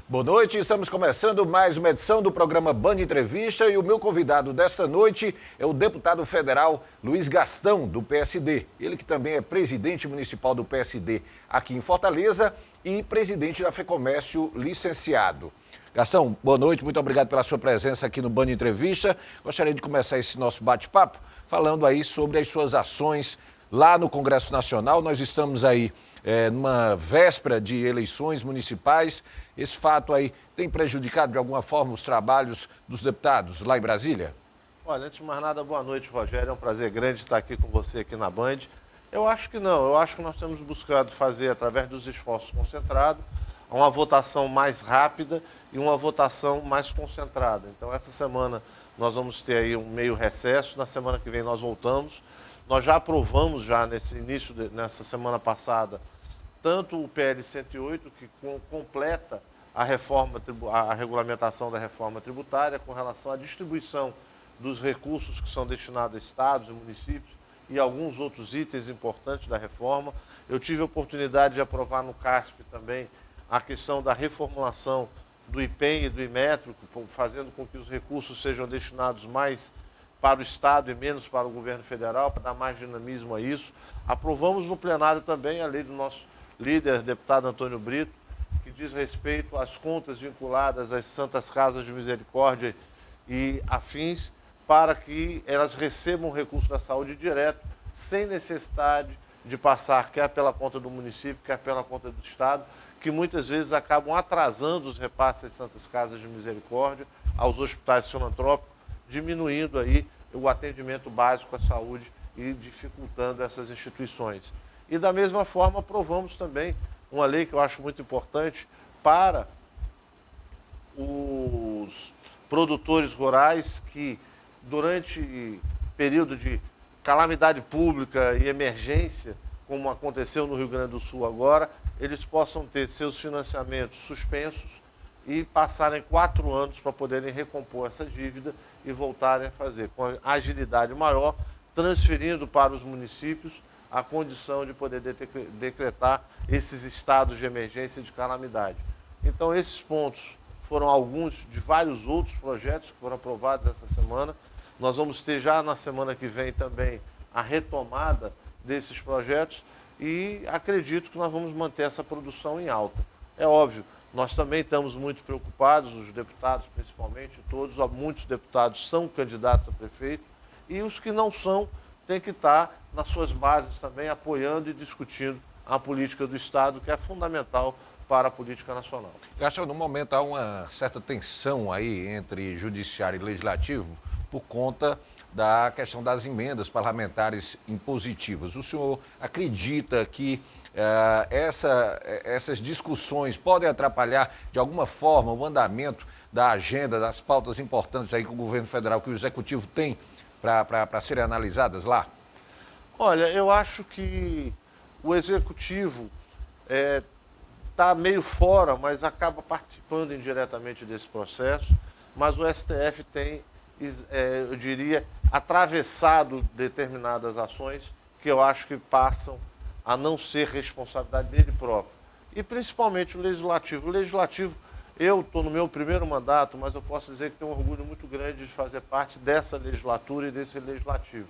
Boa noite, estamos começando mais uma edição do programa Band Entrevista e o meu convidado desta noite é o deputado federal Luiz Gastão, do PSD. Ele que também é presidente municipal do PSD aqui em Fortaleza e presidente da FEComércio licenciado. Gastão, boa noite, muito obrigado pela sua presença aqui no Band Entrevista. Gostaria de começar esse nosso bate-papo falando aí sobre as suas ações lá no Congresso Nacional. Nós estamos aí numa véspera de eleições municipais. Esse fato aí tem prejudicado de alguma forma os trabalhos dos deputados lá em Brasília? Olha, antes de mais nada, boa noite, Rogério. É um prazer grande estar aqui com você aqui na Band. Eu acho que não. Eu acho que nós temos buscado fazer, através dos esforços concentrados, uma votação mais rápida e uma votação mais concentrada. Então, essa semana nós vamos ter aí um meio recesso. Na semana que vem nós voltamos. Nós já aprovamos nessa semana passada, tanto o PL 108, que completa a regulamentação da reforma tributária com relação à distribuição dos recursos que são destinados a estados e municípios e alguns outros itens importantes da reforma. Eu tive a oportunidade de aprovar no CASP também a questão da reformulação do IPEM e do IMETRO, fazendo com que os recursos sejam destinados mais para o Estado e menos para o governo federal, para dar mais dinamismo a isso. Aprovamos no plenário também a lei do nosso líder, deputado Antônio Brito, que diz respeito às contas vinculadas às Santas Casas de Misericórdia e afins, para que elas recebam recurso da saúde direto, sem necessidade de passar quer pela conta do município, quer pela conta do Estado, que muitas vezes acabam atrasando os repasses às Santas Casas de Misericórdia, aos hospitais filantrópicos, diminuindo aí o atendimento básico à saúde e dificultando essas instituições. E da mesma forma aprovamos também uma lei que eu acho muito importante para os produtores rurais que, durante período de calamidade pública e emergência, como aconteceu no Rio Grande do Sul agora, eles possam ter seus financiamentos suspensos e passarem 4 anos para poderem recompor essa dívida e voltarem a fazer com agilidade maior, transferindo para os municípios a condição de poder decretar esses estados de emergência e de calamidade. Então, esses pontos foram alguns de vários outros projetos que foram aprovados essa semana. Nós vamos ter já na semana que vem também a retomada desses projetos e acredito que nós vamos manter essa produção em alta. É óbvio, nós também estamos muito preocupados, os deputados principalmente, muitos deputados são candidatos a prefeito e os que não são têm que estar nas suas bases também apoiando e discutindo a política do Estado, que é fundamental para a política nacional. Eu acho que no momento há uma certa tensão aí entre judiciário e legislativo por conta da questão das emendas parlamentares impositivas. O senhor acredita que essas discussões podem atrapalhar de alguma forma o andamento da agenda, das pautas importantes aí que o governo federal, que o executivo tem para serem analisadas lá? Olha, eu acho que o executivo está meio fora, mas acaba participando indiretamente desse processo, mas o STF tem, eu diria, atravessado determinadas ações que eu acho que passam a não ser responsabilidade dele próprio. E principalmente o Legislativo. O Legislativo, eu estou no meu primeiro mandato, mas eu posso dizer que tenho um orgulho muito grande de fazer parte dessa legislatura e desse Legislativo.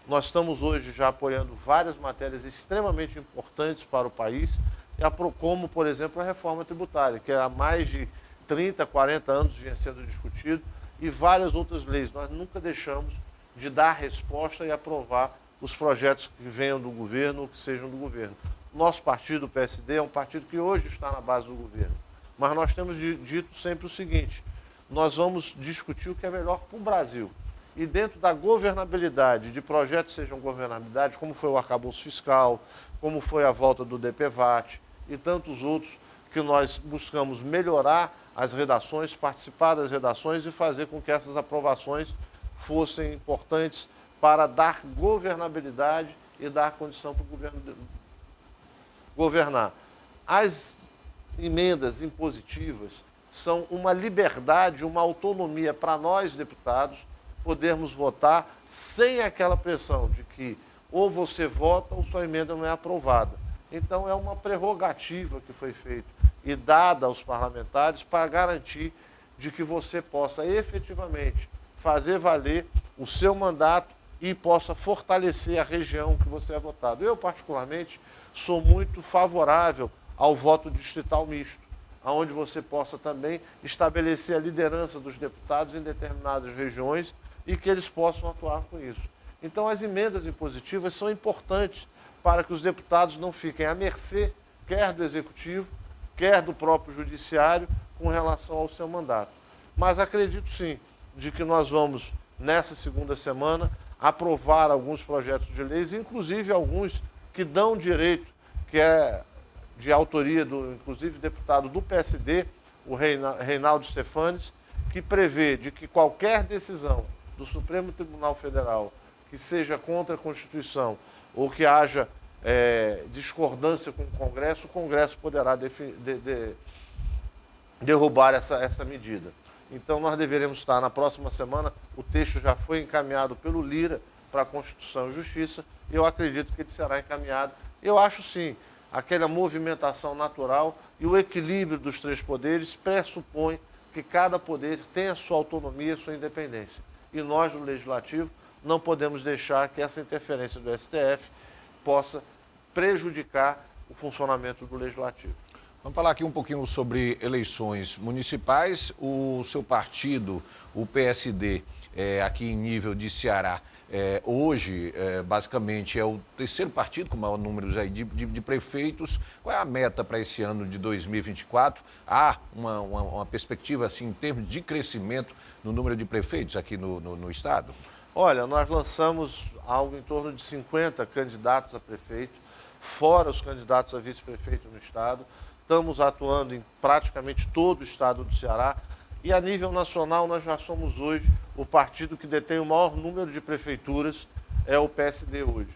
Nós estamos hoje já apoiando várias matérias extremamente importantes para o país, como, por exemplo, a reforma tributária, que há mais de 30, 40 anos vinha sendo discutido, e várias outras leis. Nós nunca deixamos de dar resposta e aprovar os projetos que venham do governo ou que sejam do governo. Nosso partido, o PSD, é um partido que hoje está na base do governo. Mas nós temos dito sempre o seguinte: nós vamos discutir o que é melhor para o Brasil. E dentro da governabilidade, de projetos que sejam governabilidade, como foi o arcabouço fiscal, como foi a volta do DPVAT e tantos outros que nós buscamos melhorar as redações, participar das redações e fazer com que essas aprovações fossem importantes para dar governabilidade e dar condição para o governo governar. As emendas impositivas são uma liberdade, uma autonomia para nós, deputados, podermos votar sem aquela pressão de que ou você vota ou sua emenda não é aprovada. Então, é uma prerrogativa que foi feita. e dada aos parlamentares para garantir de que você possa efetivamente fazer valer o seu mandato e possa fortalecer a região que você é votado. Eu, particularmente, sou muito favorável ao voto distrital misto, onde você possa também estabelecer a liderança dos deputados em determinadas regiões e que eles possam atuar com isso. Então, as emendas impositivas são importantes para que os deputados não fiquem à mercê, quer do Executivo, quer do próprio Judiciário, com relação ao seu mandato. Mas acredito sim, de que nós vamos, nessa segunda semana, aprovar alguns projetos de leis, inclusive alguns que dão direito, que é de autoria do, inclusive, deputado do PSD, o Reinaldo Stefanes, que prevê de que qualquer decisão do Supremo Tribunal Federal que seja contra a Constituição ou que haja discordância com o Congresso poderá derrubar essa medida. Então, nós deveremos estar na próxima semana, o texto já foi encaminhado pelo Lira para a Constituição e Justiça, e eu acredito que ele será encaminhado. Eu acho, sim, aquela movimentação natural e o equilíbrio dos três poderes pressupõe que cada poder tenha sua autonomia e sua independência. E nós, do Legislativo, não podemos deixar que essa interferência do STF possa prejudicar o funcionamento do Legislativo. Vamos falar aqui um pouquinho sobre eleições municipais. O seu partido, o PSD, aqui em nível de Ceará, hoje, basicamente, é o terceiro partido com maior número aí de prefeitos. Qual é a meta para esse ano de 2024? Há uma perspectiva, assim, em termos de crescimento no número de prefeitos aqui no estado? Olha, nós lançamos algo em torno de 50 candidatos a prefeito, fora os candidatos a vice-prefeito no estado. Estamos atuando em praticamente todo o estado do Ceará. E a nível nacional, nós já somos hoje o partido que detém o maior número de prefeituras, é o PSD hoje.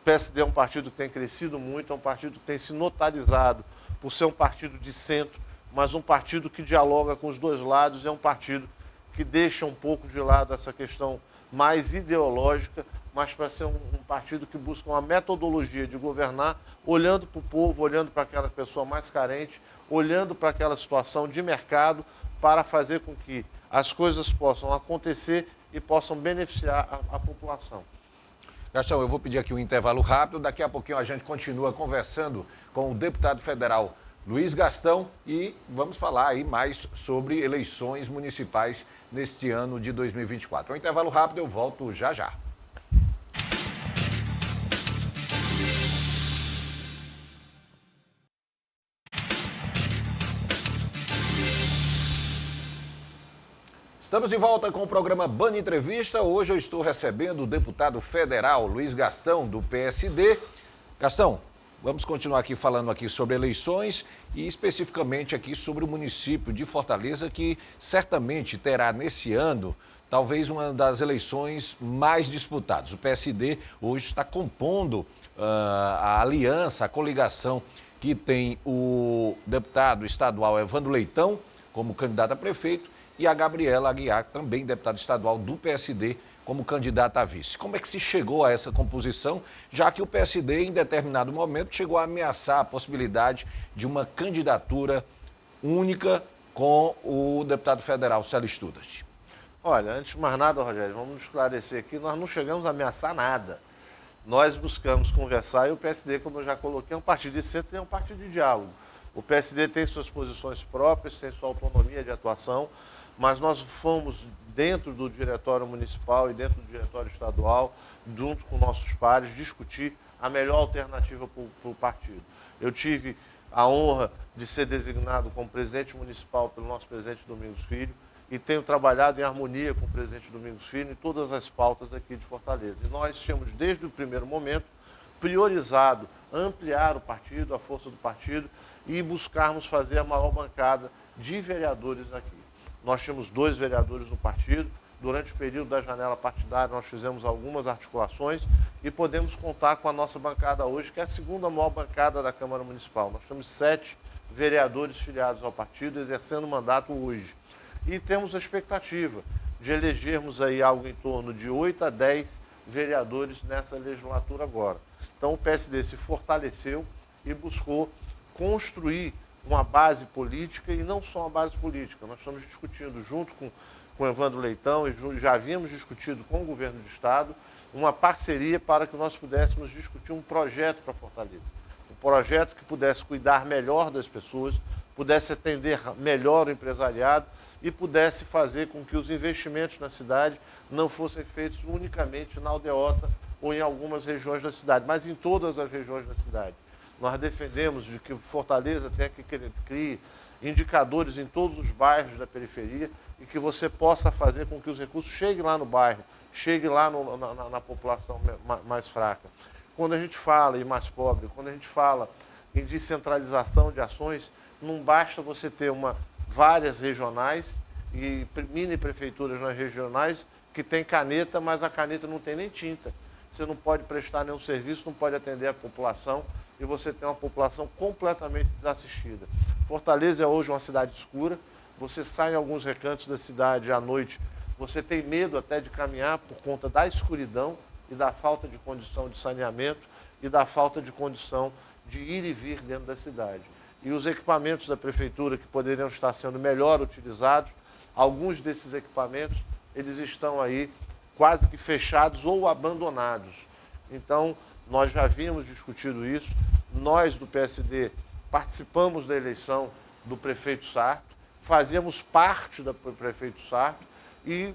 O PSD é um partido que tem crescido muito, é um partido que tem se notabilizado por ser um partido de centro, mas um partido que dialoga com os dois lados, é um partido que deixa um pouco de lado essa questão mais ideológica, mas para ser um partido que busca uma metodologia de governar, olhando para o povo, olhando para aquela pessoa mais carente, olhando para aquela situação de mercado, para fazer com que as coisas possam acontecer e possam beneficiar a população. Gastão, eu vou pedir aqui um intervalo rápido, daqui a pouquinho a gente continua conversando com o deputado federal Luiz Gastão e vamos falar aí mais sobre eleições municipais neste ano de 2024. Um intervalo rápido, eu volto já já. Estamos de volta com o programa Band Entrevista. Hoje eu estou recebendo o deputado federal Luiz Gastão, do PSD. Gastão, vamos continuar aqui falando aqui sobre eleições e especificamente aqui sobre o município de Fortaleza, que certamente terá nesse ano talvez uma das eleições mais disputadas. O PSD hoje está compondo a aliança, a coligação que tem o deputado estadual Evandro Leitão como candidato a prefeito e a Gabriela Aguiar, também deputada estadual do PSD, como candidata a vice. Como é que se chegou a essa composição, já que o PSD, em determinado momento, chegou a ameaçar a possibilidade de uma candidatura única com o deputado federal Célio Studat? Olha, antes de mais nada, Rogério, vamos esclarecer aqui, nós não chegamos a ameaçar nada. Nós buscamos conversar e o PSD, como eu já coloquei, é um partido de centro e é um partido de diálogo. O PSD tem suas posições próprias, tem sua autonomia de atuação, mas nós fomos dentro do diretório municipal e dentro do diretório estadual, junto com nossos pares, discutir a melhor alternativa para o partido. Eu tive a honra de ser designado como presidente municipal pelo nosso presidente Domingos Filho e tenho trabalhado em harmonia com o presidente Domingos Filho em todas as pautas aqui de Fortaleza. E nós tínhamos, desde o primeiro momento, priorizado ampliar o partido, a força do partido e buscarmos fazer a maior bancada de vereadores aqui. Nós tínhamos 2 vereadores no partido. Durante o período da janela partidária, nós fizemos algumas articulações e podemos contar com a nossa bancada hoje, que é a segunda maior bancada da Câmara Municipal. Nós temos 7 vereadores filiados ao partido, exercendo o mandato hoje. E temos a expectativa de elegermos aí algo em torno de 8 a 10 vereadores nessa legislatura agora. Então, o PSD se fortaleceu e buscou construir uma base política e não só uma base política. Nós estamos discutindo junto com o Evandro Leitão e já havíamos discutido com o governo do Estado uma parceria para que nós pudéssemos discutir um projeto para Fortaleza. Um projeto que pudesse cuidar melhor das pessoas, pudesse atender melhor o empresariado e pudesse fazer com que os investimentos na cidade não fossem feitos unicamente na aldeota ou em algumas regiões da cidade, mas em todas as regiões da cidade. Nós defendemos de que Fortaleza tenha que criar indicadores em todos os bairros da periferia e que você possa fazer com que os recursos cheguem lá no bairro, cheguem lá na população mais fraca. Quando a gente fala em mais pobre, quando a gente fala em descentralização de ações, não basta você ter várias regionais e mini prefeituras nas regionais que tem caneta, mas a caneta não tem nem tinta. Você não pode prestar nenhum serviço, não pode atender a população e você tem uma população completamente desassistida. Fortaleza é hoje uma cidade escura, você sai em alguns recantos da cidade à noite, você tem medo até de caminhar por conta da escuridão e da falta de condição de saneamento e da falta de condição de ir e vir dentro da cidade. E os equipamentos da prefeitura que poderiam estar sendo melhor utilizados, alguns desses equipamentos, eles estão aí quase que fechados ou abandonados. Então, nós já havíamos discutido isso, nós do PSD participamos da eleição do prefeito Sarto, fazíamos parte do prefeito Sarto e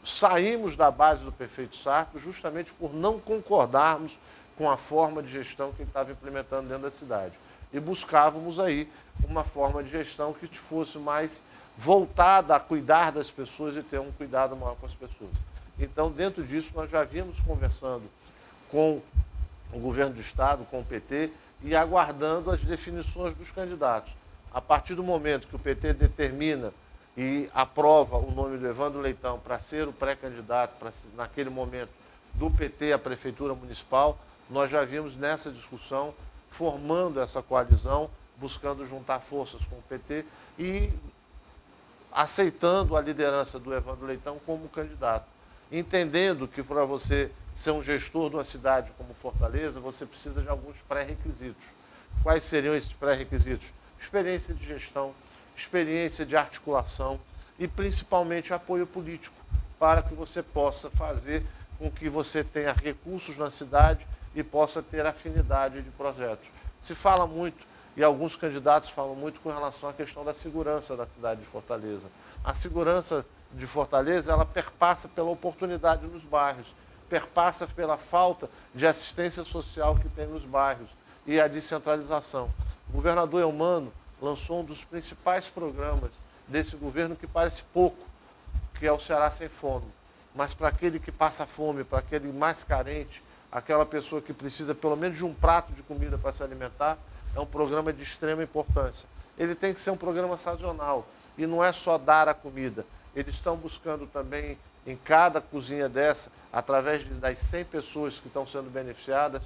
saímos da base do prefeito Sarto justamente por não concordarmos com a forma de gestão que ele estava implementando dentro da cidade. E buscávamos aí uma forma de gestão que fosse mais voltada a cuidar das pessoas e ter um cuidado maior com as pessoas. Então, dentro disso, nós já vínhamos conversando com o governo do Estado, com o PT, e aguardando as definições dos candidatos. A partir do momento que o PT determina e aprova o nome do Evandro Leitão para ser o pré-candidato, naquele momento, do PT à Prefeitura Municipal, nós já vimos nessa discussão, formando essa coalizão, buscando juntar forças com o PT e aceitando a liderança do Evandro Leitão como candidato. Entendendo que para você ser um gestor de uma cidade como Fortaleza, você precisa de alguns pré-requisitos. Quais seriam esses pré-requisitos? Experiência de gestão, experiência de articulação e principalmente apoio político, para que você possa fazer com que você tenha recursos na cidade e possa ter afinidade de projetos. Se fala muito, e alguns candidatos falam muito com relação à questão da segurança da cidade de Fortaleza. A segurança de Fortaleza, ela perpassa pela oportunidade nos bairros, perpassa pela falta de assistência social que tem nos bairros e a descentralização. O governador Eumano lançou um dos principais programas desse governo que parece pouco, que é o Ceará Sem Fome. Mas para aquele que passa fome, para aquele mais carente, aquela pessoa que precisa pelo menos de um prato de comida para se alimentar, é um programa de extrema importância. Ele tem que ser um programa sazonal e não é só dar a comida. Eles estão buscando também, em cada cozinha dessa, através das 100 pessoas que estão sendo beneficiadas,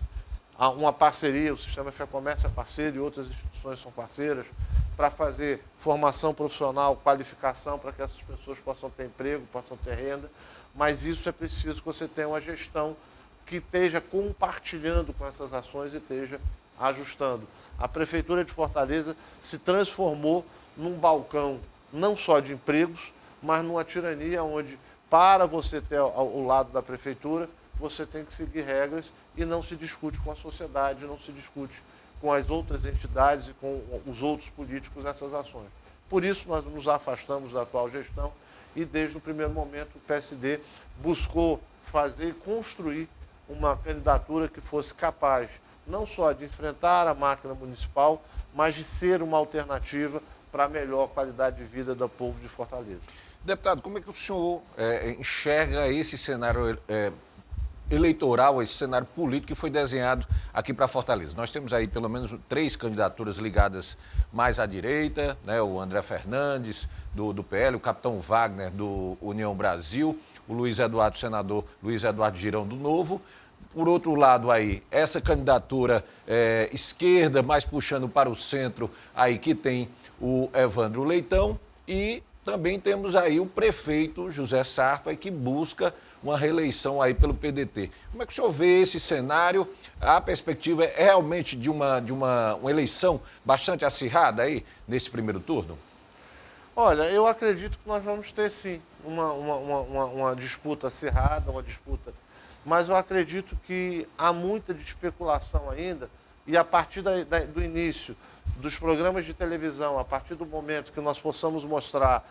uma parceria, o Sistema FEComércio é parceiro e outras instituições são parceiras, para fazer formação profissional, qualificação, para que essas pessoas possam ter emprego, possam ter renda, mas isso é preciso que você tenha uma gestão que esteja compartilhando com essas ações e esteja ajustando. A Prefeitura de Fortaleza se transformou num balcão não só de empregos, mas numa tirania onde, para você ter o lado da Prefeitura, você tem que seguir regras e não se discute com a sociedade, não se discute com as outras entidades e com os outros políticos nessas ações. Por isso, nós nos afastamos da atual gestão e, desde o primeiro momento, o PSD buscou fazer e construir uma candidatura que fosse capaz não só de enfrentar a máquina municipal, mas de ser uma alternativa para a melhor qualidade de vida do povo de Fortaleza. Deputado, como é que o senhor enxerga esse cenário eleitoral, esse cenário político que foi desenhado aqui para Fortaleza? Nós temos aí pelo menos 3 candidaturas ligadas mais à direita, né? O André Fernandes, do PL, o Capitão Wagner, do União Brasil, o Luiz Eduardo, senador Luiz Eduardo Girão, do Novo. Por outro lado aí, essa candidatura esquerda, mais puxando para o centro, aí que tem o Evandro Leitão, e também temos aí o prefeito José Sarto, aí, que busca uma reeleição aí pelo PDT. Como é que o senhor vê esse cenário? A perspectiva é realmente de uma eleição bastante acirrada aí nesse primeiro turno? Olha, eu acredito que nós vamos ter sim uma disputa acirrada, uma disputa, mas eu acredito que há muita de especulação ainda e a partir do início dos programas de televisão, a partir do momento que nós possamos mostrar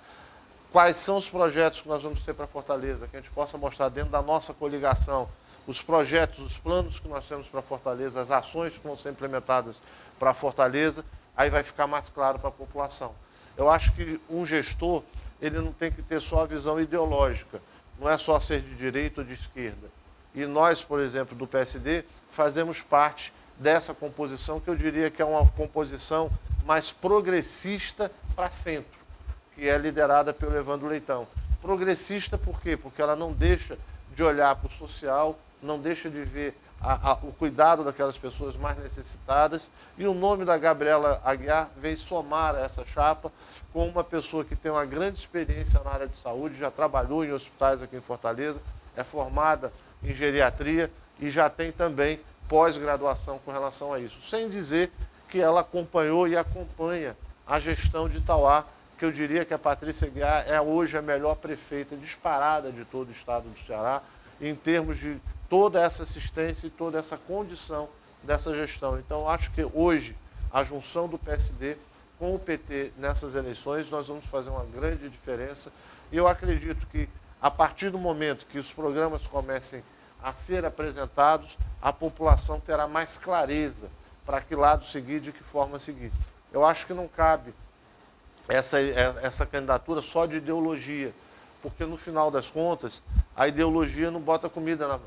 quais são os projetos que nós vamos ter para Fortaleza, que a gente possa mostrar dentro da nossa coligação os projetos, os planos que nós temos para Fortaleza, as ações que vão ser implementadas para Fortaleza, aí vai ficar mais claro para a população. Eu acho que um gestor, ele não tem que ter só a visão ideológica, não é só ser de direita ou de esquerda. E nós, por exemplo, do PSD, fazemos parte dessa composição, que eu diria que é uma composição mais progressista para centro, que é liderada pelo Evandro Leitão. Progressista por quê? Porque ela não deixa de olhar para o social, não deixa de ver o cuidado daquelas pessoas mais necessitadas, e o nome da Gabriela Aguiar veio somar a essa chapa com uma pessoa que tem uma grande experiência na área de saúde, já trabalhou em hospitais aqui em Fortaleza, é formada em geriatria e já tem também pós-graduação com relação a isso. Sem dizer que ela acompanhou e acompanha a gestão de Itauá, que eu diria que a Patrícia Aguiar é hoje a melhor prefeita disparada de todo o estado do Ceará, em termos de toda essa assistência e toda essa condição dessa gestão. Então, acho que hoje, a junção do PSD com o PT nessas eleições, nós vamos fazer uma grande diferença. E eu acredito que, a partir do momento que os programas comecem a ser apresentados, a população terá mais clareza para que lado seguir, de que forma seguir. Eu acho que não cabe essa candidatura só de ideologia, porque no final das contas, a ideologia não bota comida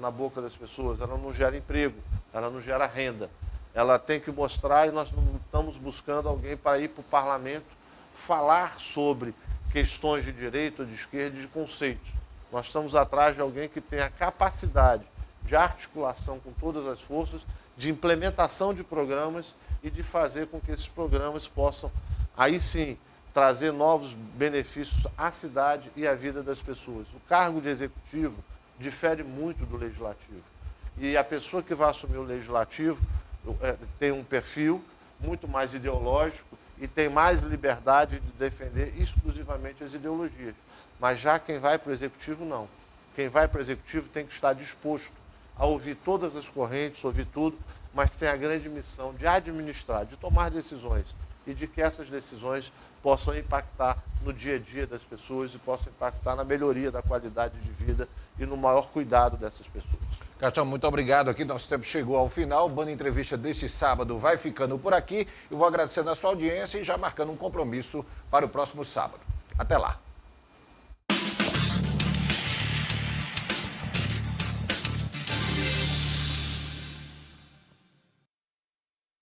na boca das pessoas, ela não gera emprego, ela não gera renda. Ela tem que mostrar, e nós não estamos buscando alguém para ir para o parlamento falar sobre questões de direita ou de esquerda e de conceitos. Nós estamos atrás de alguém que tenha a capacidade de articulação com todas as forças, de implementação de programas e de fazer com que esses programas possam, aí sim, trazer novos benefícios à cidade e à vida das pessoas. O cargo de executivo difere muito do legislativo. E a pessoa que vai assumir o legislativo tem um perfil muito mais ideológico e tem mais liberdade de defender exclusivamente as ideologias. Mas já quem vai para o executivo, não. Quem vai para o executivo tem que estar disposto a ouvir todas as correntes, ouvir tudo, mas tem a grande missão de administrar, de tomar decisões e de que essas decisões possam impactar no dia a dia das pessoas e possam impactar na melhoria da qualidade de vida e no maior cuidado dessas pessoas. Castão, muito obrigado aqui. Nosso tempo chegou ao final. O Band Entrevista desse sábado vai ficando por aqui. Eu vou agradecendo a sua audiência e já marcando um compromisso para o próximo sábado. Até lá.